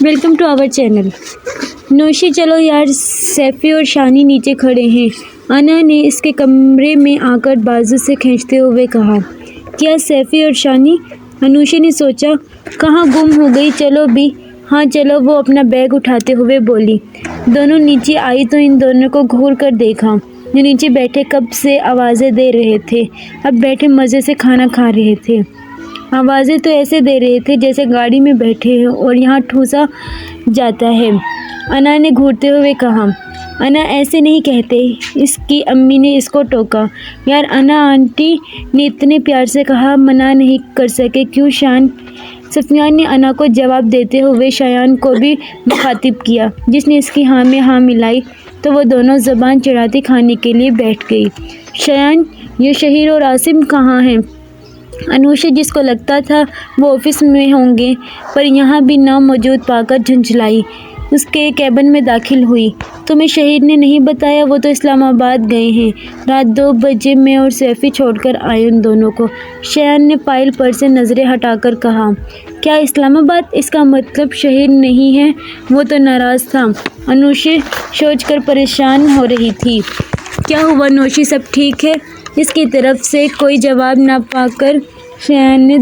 Welcome to our channel. Naushi चलो यार, सैफ़ी और शानी नीचे खड़े हैं। अना ने इसके कमरे में आकर बाजू से खींचते हुए कहा। क्या सैफ़ी और शानी? अनुषा ने सोचा, कहाँ गुम हो गई। चलो भी। हाँ चलो, वो अपना बैग उठाते हुए बोली। दोनों नीचे आई तो इन दोनों को घूर कर देखा। जो नीचे बैठे कब से आवाज़ें दे रहे थे, अब बैठे मज़े से खाना खा रहे थे। आवाज़ें तो ऐसे दे रहे थे जैसे गाड़ी में बैठे हैं और यहाँ ठूसा जाता है। अना ने घूरते हुए कहा। अना ऐसे नहीं कहते, इसकी अम्मी ने इसको टोका। यार अना आंटी ने इतने प्यार से कहा, मना नहीं कर सके क्यों शान? सफियान ने अना को जवाब देते हुए शयान को भी मुखातिब किया, जिसने इसकी हाँ में हाँ मिलाई तो वो दोनों ज़बान चढ़ाती खाने के लिए बैठ गई। शयान, ये शहीर और आसिम कहाँ हैं? अनुषा, जिसको लगता था वो ऑफिस में होंगे पर यहाँ भी ना मौजूद पाकर झंझलाई, उसके कैबिन में दाखिल हुई। तुम्हें शहीद ने नहीं बताया? वो तो इस्लामाबाद गए हैं। रात 2 बजे मैं और सैफ़ी छोड़कर आए उन दोनों को। शयान ने पायल पर से नज़रें हटाकर कहा। क्या इस्लामाबाद? इसका मतलब शहीद नहीं है? वो तो नाराज़ था। अनुषा सोचकर परेशान हो रही थी। क्या हुआ नौशी, सब ठीक है? इसकी तरफ से कोई जवाब ना पाकर शयान ने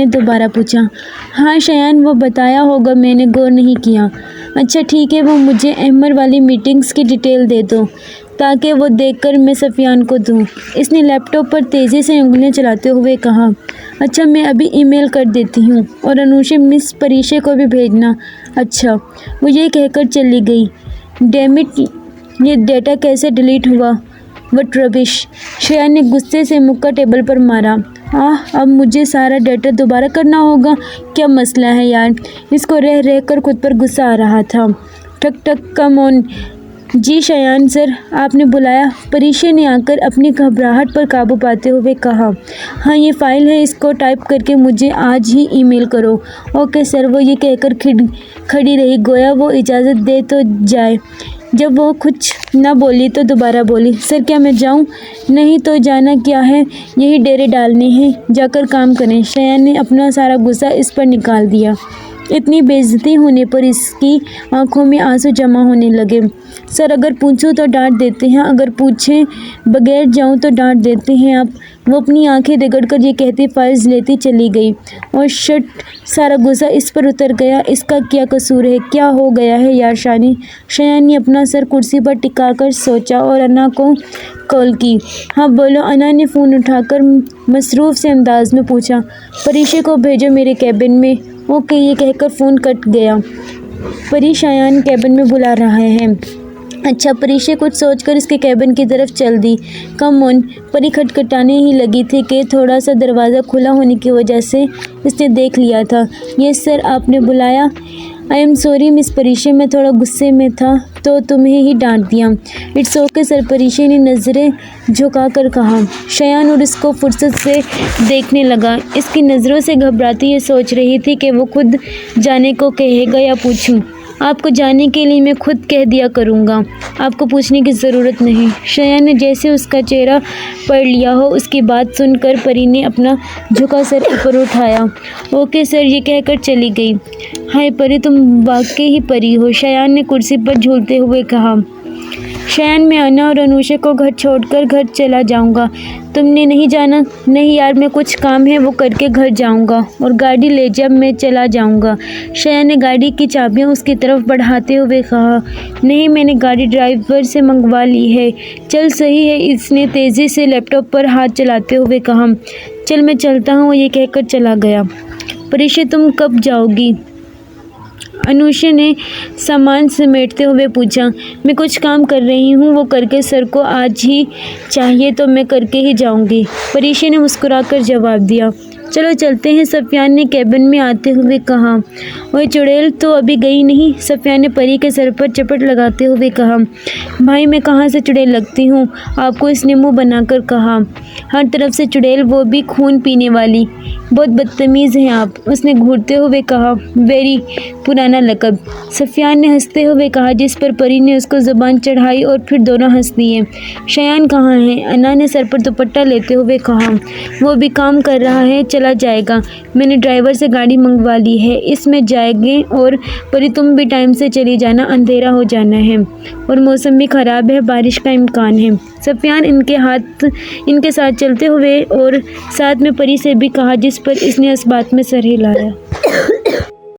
दोबारा पूछा। हाँ शयान, वो बताया होगा, मैंने गौर नहीं किया। अच्छा ठीक है, वो मुझे अहमर वाली मीटिंग्स की डिटेल दे दो ताकि वो देखकर मैं सफियान को दूँ। इसने लैपटॉप पर तेज़ी से उंगलियां चलाते हुए कहा। अच्छा मैं अभी ईमेल कर देती हूँ, और अनुषा मिस परीशा को भी भेजना। अच्छा। वो ये कहकर चली गई। डैमिट, ये डेटा कैसे डिलीट हुआ? What rubbish. शयान ने गुस्से से मुक्का टेबल पर मारा। अब मुझे सारा डेटा दोबारा करना होगा। क्या मसला है यार? इसको रह रह कर खुद पर गुस्सा आ रहा था। ठक ठक, कम ऑन। जी शयान सर, आपने बुलाया? परीशा ने आकर अपनी घबराहट पर काबू पाते हुए कहा। हाँ ये फ़ाइल है, इसको टाइप करके मुझे आज ही ईमेल करो। Okay sir. वो ये कहकर खड़ी रही, गोया वो इजाज़त दे तो जाए। जब वो कुछ न बोली तो दोबारा बोली। सर क्या मैं जाऊं? नहीं तो जाना क्या है, यही डेरे डालने हैं, जाकर काम करें। शयान ने अपना सारा गुस्सा इस पर निकाल दिया। इतनी बेइज्जती होने पर इसकी आंखों में आंसू जमा होने लगे। सर अगर पूछूं तो डांट देते हैं, अगर पूछे बगैर जाऊं तो डांट देते हैं आप। वो अपनी आंखें रगड़कर ये कहती फाइल्स लेती चली गई और शट, सारा गुस्सा इस पर उतर गया। इसका क्या कसूर है? क्या हो गया है यार शानी? शयान ने अपना सर कुर्सी पर टिकाकर सोचा और अना को कॉल की। हाँ बोलो। अना ने फ़ोन उठाकर मसरूफ़ से अंदाज में पूछा। परीशा को भेजो मेरे कैबिन में। ओके। ये कहकर फ़ोन कट गया। परी शयान कैबिन में बुला रहा है। अच्छा। परीशा कुछ सोचकर इसके कैबिन की तरफ चल दी। Come on. परी खटखटाने ही लगी थी कि थोड़ा सा दरवाज़ा खुला होने की वजह से इसने देख लिया था। यस सर, आपने बुलाया? I am sorry miss Parisha, मैं थोड़ा गुस्से में था तो तुम्हें ही डांट दिया। इट्स ओके सर, परीशा ने नज़रें झुकाकर कहा। शयान और इसको फुर्सत से देखने लगा। इसकी नज़रों से घबराती ये सोच रही थी कि वो खुद जाने को कहेगा या पूछूं। आपको जाने के लिए मैं खुद कह दिया करूँगा, आपको पूछने की ज़रूरत नहीं। शयान ने जैसे उसका चेहरा पढ़ लिया हो, उसकी बात सुनकर परी ने अपना झुका सर ऊपर उठाया। ओके सर, ये कहकर चली गई। हाय परी, तुम वाकई ही परी हो, शयान ने कुर्सी पर झूलते हुए कहा। शयान, मैं अना और अनुषा को घर छोड़कर घर चला जाऊंगा। तुमने नहीं जाना? नहीं यार, मैं कुछ काम है वो करके घर जाऊंगा, और गाड़ी ले जब मैं चला जाऊंगा। शयान ने गाड़ी की चाबियां उसकी तरफ बढ़ाते हुए कहा। नहीं, मैंने गाड़ी ड्राइवर से मंगवा ली है। चल सही है, इसने तेज़ी से लैपटॉप पर हाथ चलाते हुए कहा। चल मैं चलता हूँ, ये कहकर चला गया। परीशा, तुम कब जाओगी? अनुषा ने सामान समेटते हुए पूछा। मैं कुछ काम कर रही हूँ, वो करके सर को आज ही चाहिए तो मैं करके ही जाऊँगी। परीशा ने मुस्कुराकर जवाब दिया। चलो चलते हैं, सफियान ने कैबिन में आते हुए कहा। वही चुड़ैल तो अभी गई नहीं, सफियान ने परी के सर पर चपट लगाते हुए कहा। भाई मैं कहाँ से चुड़ैल लगती हूँ? आपको इसने मुँह बनाकर कहा। हर तरफ से चुड़ैल, वो भी खून पीने वाली। بہت بدتمیز ہیں آپ، اس نے گھورتے ہوئے کہا۔ ویری پرانا لقب، سفیان نے ہنستے ہوئے کہا، جس پر پری نے اس کو زبان چڑھائی اور پھر دونوں ہنس دیے۔ شایان کہاں ہے؟ انا نے سر پر دوپٹہ لیتے ہوئے کہا۔ وہ ابھی کام کر رہا ہے، چلا جائے گا۔ میں نے ڈرائیور سے گاڑی منگوا لی ہے، اس میں جائیں گے۔ اور پری تم بھی ٹائم سے چلی جانا، اندھیرا ہو جانا ہے اور موسم بھی خراب ہے، بارش کا امکان ہے۔ سفیان ان کے ساتھ چلتے ہوئے اور ساتھ میں پری سے بھی کہا، جس پر اس نے اس بات میں سر ہلایا۔